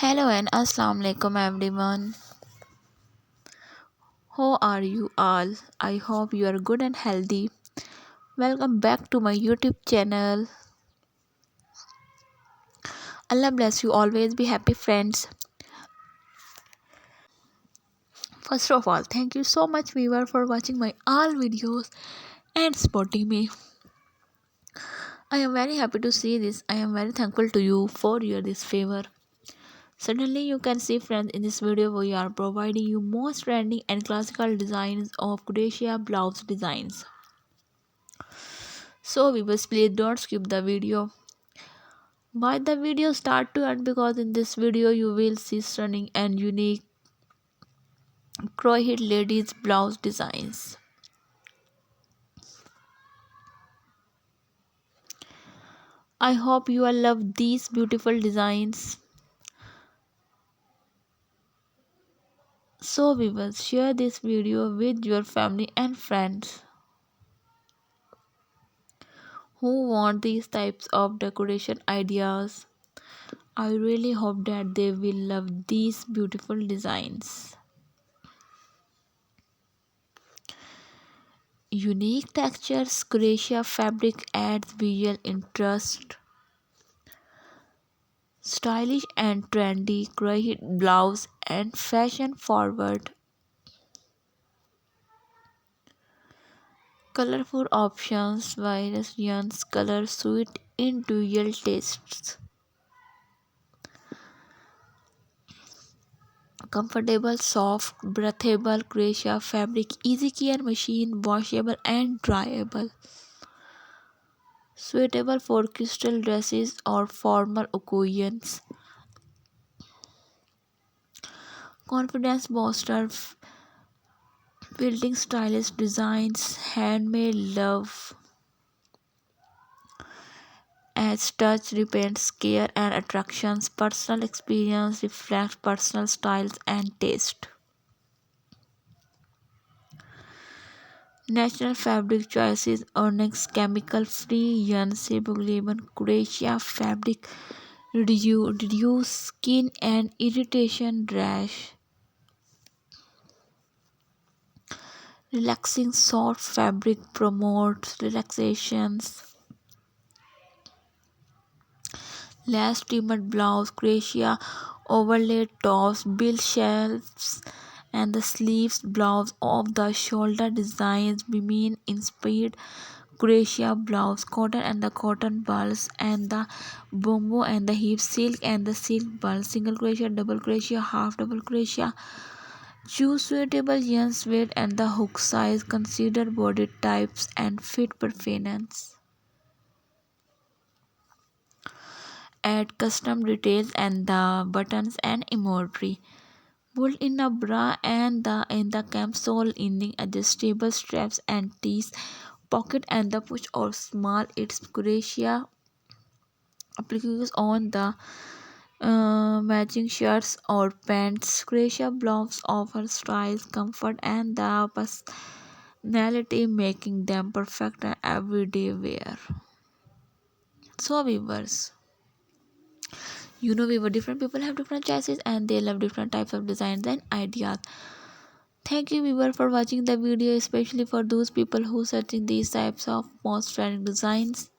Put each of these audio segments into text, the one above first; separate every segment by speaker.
Speaker 1: Hello and Assalamu alaikum everyone. How are you all? I hope you are good and healthy. Welcome back to my YouTube channel. Allah bless you. Always be happy, friends. First of all, thank you so much, viewer, for watching my all videos and supporting me. I am very happy to see this. I am very thankful to you for your this favor. Suddenly, you can see, friends, in this video we are providing you most trending and classical designs of Crochet blouse designs. So viewers, please don't skip the video. Watch the video start to end because in this video you will see stunning and unique crochet ladies blouse designs. I hope you all love these beautiful designs. So we will share this video with your family and friends who want these types of decoration ideas. I really hope that they will love these beautiful designs. Unique textures, crochet fabric adds visual interest. Stylish and trendy crochet blouse and fashion forward. Colorful options, various yarns, color suit individual tastes. Comfortable, soft, breathable crochet fabric, easy care machine, washable and dryable. Suitable for crystal dresses or formal occasions. Confidence booster, building stylish designs, handmade love. As touch depends care and attractions, personal experience reflects personal styles and taste. Natural fabric choices, onyx, chemical-free yarn, sebum, Croatia fabric, reduce skin and irritation rash. Relaxing soft fabric promotes relaxations. Lace trimmed blouse, Croatia overlaid tops, bill shelves, and the sleeves blouse of the shoulder designs remain inspired Croatia blouse, cotton and the cotton bulls and the bombo and the hip silk and the silk bulls, single crochet, double crochet, half double crochet. Choose suitable yarns weight and the hook size. Consider body types and fit preference. Add custom details and the buttons and embroidery. Pull in a bra and in the camisole ending adjustable straps and tees, pocket and the push or small its Croatia appliques on the matching shirts or pants. Croatia blouse offer style, comfort and the personality, making them perfect and everyday wear. So viewers, we were different people have different choices and they love different types of designs and ideas. Thank you viewer for watching the video, especially for those people who searching these types of most trending designs.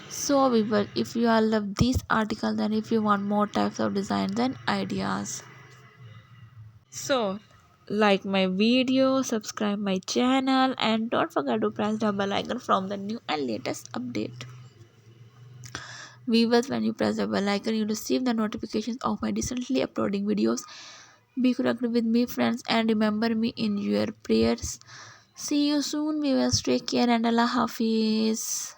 Speaker 1: So viewer, if you all love these articles and if you want more types of designs and ideas, so like my video, subscribe my channel and don't forget to press the bell icon from the new and latest update. Viewers, when you press the bell icon, you receive the notifications of my recently uploading videos. Be connected with me, friends, and remember me in your prayers. See you soon, viewers. Take care and Allah Hafiz.